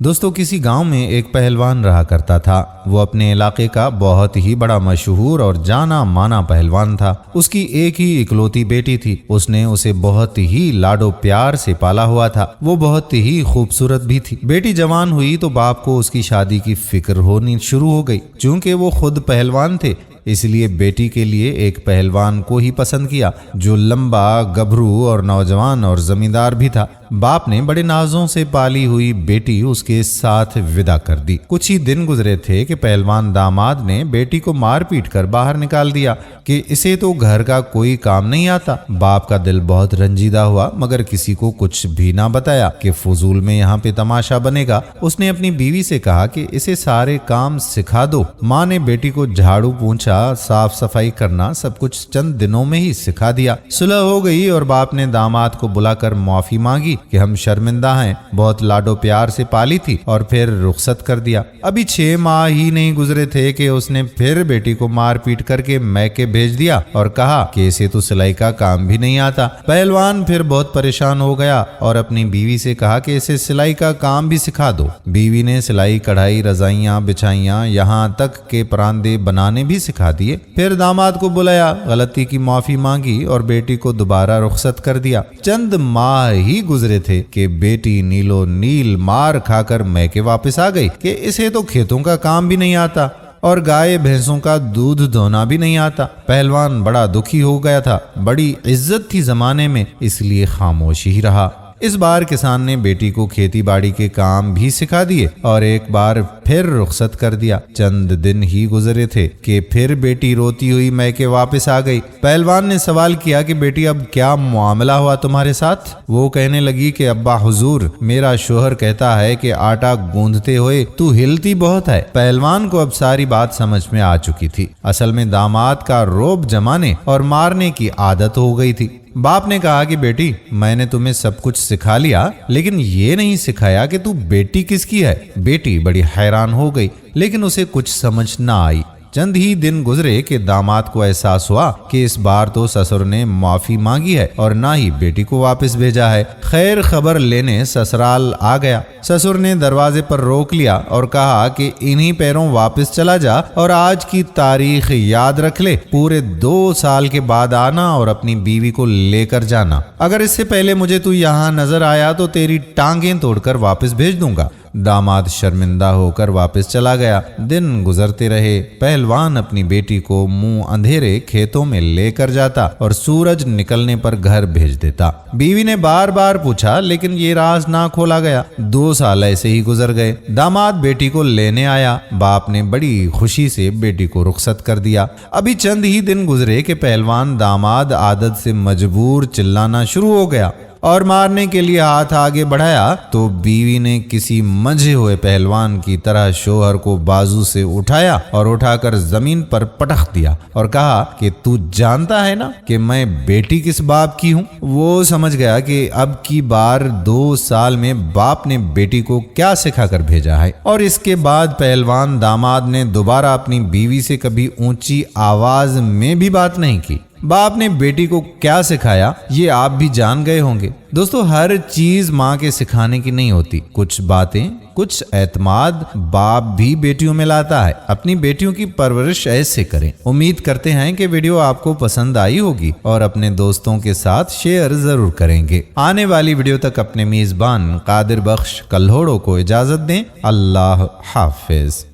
دوستو کسی گاؤں میں ایک پہلوان رہا کرتا تھا۔ وہ اپنے علاقے کا بہت ہی بڑا مشہور اور جانا مانا پہلوان تھا۔ اس کی ایک ہی اکلوتی بیٹی تھی۔ اس نے اسے بہت ہی لاڈو پیار سے پالا ہوا تھا۔ وہ بہت ہی خوبصورت بھی تھی۔ بیٹی جوان ہوئی تو باپ کو اس کی شادی کی فکر ہونی شروع ہو گئی۔ چونکہ وہ خود پہلوان تھے اس لیے بیٹی کے لیے ایک پہلوان کو ہی پسند کیا جو لمبا، گبھرو اور نوجوان اور زمیندار بھی تھا۔ باپ نے بڑے نازوں سے پالی ہوئی بیٹی اس کے ساتھ ودا کر دی۔ کچھ ہی دن گزرے تھے کہ پہلوان داماد نے بیٹی کو مار پیٹ کر باہر نکال دیا کہ اسے تو گھر کا کوئی کام نہیں آتا۔ باپ کا دل بہت رنجیدہ ہوا مگر کسی کو کچھ بھی نہ بتایا کہ فضول میں یہاں پہ تماشا بنے گا۔ اس نے اپنی بیوی سے کہا کہ اسے سارے کام سکھا دو۔ ماں نے بیٹی کو جھاڑو پونچھا، صاف صفائی کرنا سب کچھ چند دنوں میں ہی سکھا دیا۔ صلح ہو گئی اور باپ نے داماد کو بلا کر معافی مانگی کہ ہم شرمندہ ہیں، بہت لاڈو پیار سے پالی تھی اور پھر رخصت کر دیا۔ ابھی 6 ماہ ہی نہیں گزرے تھے کہ اس نے پھر بیٹی کو مار پیٹ کر کے میکے بھیج دیا اور کہا کہ اسے تو سلائی کا کام بھی نہیں آتا۔ پہلوان پھر بہت پریشان ہو گیا اور اپنی بیوی سے کہا کہ اسے سلائی کا کام بھی سکھا دو۔ بیوی نے سلائی، کڑھائی، رضائیاں بچھائیاں، یہاں تک کہ پراندے بنانے بھی سکھا دیے۔ پھر داماد کو بلایا، غلطی کی معافی مانگی اور بیٹی کو دوبارہ رخصت کر دیا۔ چند ماہ ہی گزرے تھے کہ بیٹی نیلو نیل مار کھا کر میکے واپس آ گئی کہ اسے تو کھیتوں کا کام بھی نہیں آتا اور گائے بھینسوں کا دودھ دھونا بھی نہیں آتا۔ پہلوان بڑا دکھی ہو گیا تھا۔ بڑی عزت تھی زمانے میں اس لیے خاموش ہی رہا۔ اس بار کسان نے بیٹی کو کھیتی باڑی کے کام بھی سکھا دیے اور ایک بار پھر رخصت کر دیا۔ چند دن ہی گزرے تھے کہ پھر بیٹی روتی ہوئی میکے واپس آ گئی۔ پہلوان نے سوال کیا کہ بیٹی اب کیا معاملہ ہوا تمہارے ساتھ؟ وہ کہنے لگی کہ ابا حضور، میرا شوہر کہتا ہے کہ آٹا گوندھتے ہوئے تو ہلتی بہت ہے۔ پہلوان کو اب ساری بات سمجھ میں آ چکی تھی۔ اصل میں داماد کا روب جمانے اور مارنے کی عادت ہو گئی تھی۔ باپ نے کہا کہ بیٹی، میں نے تمہیں سب کچھ سکھا لیا لیکن یہ نہیں سکھایا کہ تو بیٹی کس کی ہے۔ بیٹی بڑی حیران ہو گئی لیکن اسے کچھ سمجھ نہ آئی۔ چند ہی دن گزرے کہ داماد کو احساس ہوا کہ اس بار تو سسر نے معافی مانگی ہے اور نہ ہی بیٹی کو واپس بھیجا ہے۔ خیر خبر لینے سسرال آ گیا۔ سسر نے دروازے پر روک لیا اور کہا کہ انہی پیروں واپس چلا جا اور آج کی تاریخ یاد رکھ لے۔ پورے 2 سال کے بعد آنا اور اپنی بیوی کو لے کر جانا۔ اگر اس سے پہلے مجھے تو یہاں نظر آیا تو تیری ٹانگیں توڑ کر واپس بھیج دوں گا۔ داماد شرمندہ ہو کر واپس چلا گیا۔ دن گزرتے رہے۔ پہلوان اپنی بیٹی کو منہ اندھیرے کھیتوں میں لے کر جاتا اور سورج نکلنے پر گھر بھیج دیتا۔ بیوی نے بار بار پوچھا لیکن یہ راز نہ کھولا گیا۔ 2 سال ایسے ہی گزر گئے۔ داماد بیٹی کو لینے آیا۔ باپ نے بڑی خوشی سے بیٹی کو رخصت کر دیا۔ ابھی چند ہی دن گزرے کہ پہلوان داماد عادت سے مجبور چلانا شروع ہو گیا اور مارنے کے لیے ہاتھ آگے بڑھایا تو بیوی نے کسی منجھے ہوئے پہلوان کی طرح شوہر کو بازو سے اٹھایا اور اٹھا کر زمین پر پٹخ دیا اور کہا کہ تو جانتا ہے نا کہ میں بیٹی کس باپ کی ہوں۔ وہ سمجھ گیا کہ اب کی بار 2 سال میں باپ نے بیٹی کو کیا سکھا کر بھیجا ہے۔ اور اس کے بعد پہلوان داماد نے دوبارہ اپنی بیوی سے کبھی اونچی آواز میں بھی بات نہیں کی۔ باپ نے بیٹی کو کیا سکھایا یہ آپ بھی جان گئے ہوں گے۔ دوستو ہر چیز ماں کے سکھانے کی نہیں ہوتی۔ کچھ باتیں، کچھ اعتماد باپ بھی بیٹیوں میں لاتا ہے۔ اپنی بیٹیوں کی پرورش ایسے کریں۔ امید کرتے ہیں کہ ویڈیو آپ کو پسند آئی ہوگی اور اپنے دوستوں کے ساتھ شیئر ضرور کریں گے۔ آنے والی ویڈیو تک اپنے میزبان قادر بخش کلہوڑوں کو اجازت دیں۔ اللہ حافظ۔